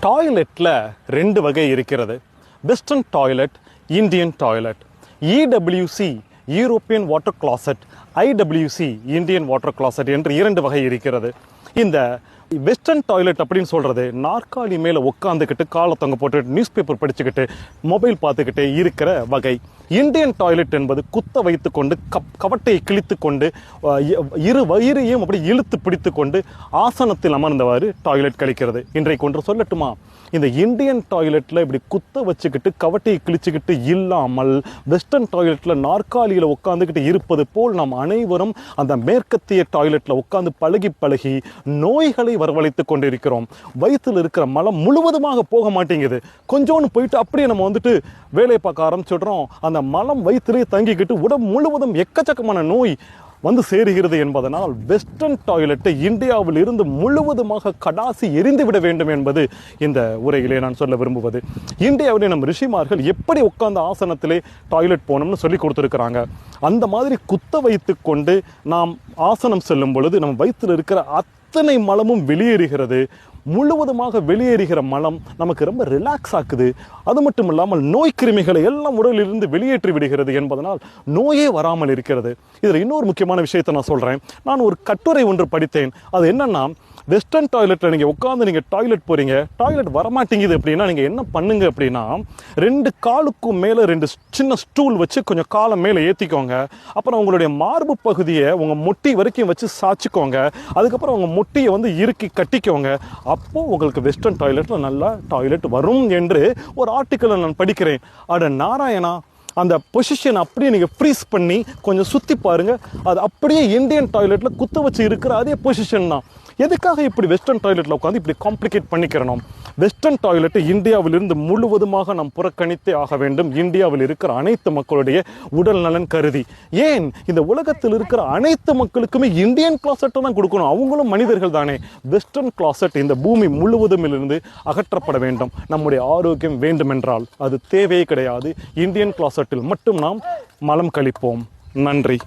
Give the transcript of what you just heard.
டாய்லெட்டில் ரெண்டு வகை இருக்கிறது. Western toilet, Indian toilet. EWC European water closet, ஐடபிள்யூசி Indian water closet என்று இரண்டு வகை இருக்கிறது. இந்த வெஸ்டர்ன் டாய்லெட் அப்படின்னு சொல்கிறது நாற்காலி மேலே உட்காந்துக்கிட்டு காலை தொங்க போட்டுக்கிட்டு நியூஸ் பேப்பர் படிச்சுக்கிட்டு மொபைல் பார்த்துக்கிட்டே இருக்கிற வகை. இந்தியன் டாய்லெட் என்பது குத்த வைத்து கொண்டு கவட்டையை கிழித்து கொண்டு இரு வயிறையும் அப்படி இழுத்து பிடித்து கொண்டு ஆசனத்தில் அமர்ந்தவாறு டாய்லெட் கழிக்கிறது. இன்றைக்கு ஒன்று சொல்லட்டுமா, இந்த இந்தியன் டாய்லெட்டில் இப்படி குத்த வச்சுக்கிட்டு கவட்டையை கிழிச்சுக்கிட்டு இல்லாமல் வெஸ்டர்ன் டாய்லெட்டில் நாற்காலியில் உட்காந்துக்கிட்டு இருப்பது போல் நாம் அனைவரும் அந்த மேற்கத்திய டாய்லெட்டில் உட்காந்து பழகி நோய்களை வரவழைத்து கொண்டிருக்கிறோம். வயிற்றில் இருக்கிற மலம் முழுவதுமாக போக மாட்டேங்குது. கொஞ்சோன்னு போயிட்டு அப்படியே நம்ம வந்துட்டு வேலையை பார்க்க ஆரம்பிச்சிடுறோம். அந்த மலம் வயிற்றிலே தங்கிக்கிட்டு உடம்பு முழுவதும் எக்கச்சக்கமான நோய் வந்து சேருகிறது என்பதனால் வெஸ்டர்ன் டாய்லெட்டை இந்தியாவில் இருந்து முழுவதுமாக கடாசி எரிந்துவிட வேண்டும் என்பது இந்த உரையிலே நான் சொல்ல விரும்புவது. இந்தியாவிலே நம் ரிஷிமார்கள் எப்படி உட்கார்ந்த ஆசனத்திலே டாய்லெட் போகணும்னு சொல்லி கொடுத்துருக்குறாங்க. அந்த மாதிரி குத்த வைத்து கொண்டு நாம் ஆசனம் செல்லும் பொழுது நம் வயிற்றில் இருக்கிற அத்தனை மலமும் வெளியேறுகிறது. முழுவதுமாக வெளியேறுகிற மலம் நமக்கு ரொம்ப ரிலாக்ஸ் ஆக்குது. அது மட்டும் இல்லாமல் நோய் கிருமிகளை எல்லாம் உடலிலிருந்து வெளியேற்றி விடுகிறது என்பதனால் நோயே வராமல் இருக்கிறது. இதில் இன்னொரு முக்கியமான விஷயத்தை நான் சொல்கிறேன். நான் ஒரு கட்டுரை ஒன்று படித்தேன். அது என்னன்னா, வெஸ்டர்ன் டாய்லெட்டில் நீங்கள் உட்காந்து நீங்கள் டாய்லெட் போகிறீங்க, டாய்லெட் வரமாட்டேங்குது அப்படின்னா நீங்கள் என்ன பண்ணுங்க அப்படின்னா, ரெண்டு காலுக்கும் மேலே ரெண்டு சின்ன ஸ்டூல் வச்சு கொஞ்சம் காலை மேலே ஏற்றிக்கோங்க. அப்புறம் உங்களுடைய மார்பு பகுதியை உங்கள் முட்டி வரைக்கும் வச்சு சாய்ச்சிக்கோங்க. அதுக்கப்புறம் உங்கள் முட்டியை வந்து இறுக்கி கட்டிக்கோங்க. அப்போது உங்களுக்கு வெஸ்டர்ன் டாய்லெட்டில் நல்லா டாய்லெட் வரும் என்று ஒரு ஆர்டிக்கலை நான் படிக்கிறேன். அட நாராயணா, அந்த பொசிஷன் அப்படியே நீங்கள் ஃப்ரீஸ் பண்ணி கொஞ்சம் சுற்றி பாருங்கள். அது அப்படியே இந்தியன் டாய்லெட்டில் குத்த வச்சு இருக்கிற அதே பொசிஷன் தான். எதுக்காக இப்படி வெஸ்டர்ன் டாய்லெட்டில் உட்காந்து இப்படி காம்ப்ளிகேட் பண்ணிக்கிறோம்? வெஸ்டர்ன் டாய்லெட்டை இந்தியாவிலிருந்து முழுவதுமாக நாம் புறக்கணித்தே ஆக வேண்டும். இந்தியாவில் இருக்கிற அனைத்து மக்களுடைய உடல் நலன் கருதி. ஏன் இந்த உலகத்தில் இருக்கிற அனைத்து மக்களுக்குமே இந்தியன் கிளாசெட்டை தான் கொடுக்கணும்? அவங்களும் மனிதர்கள் தானே. வெஸ்டர்ன் கிளாசெட் இந்த பூமி முழுவதுமிலிருந்து அகற்றப்பட வேண்டும். நம்முடைய ஆரோக்கியம் வேண்டுமென்றால் அது தேவையே கிடையாது. இந்தியன் கிளாசெட்டில் மட்டும் நாம் மலம் கழிப்போம். நன்றி.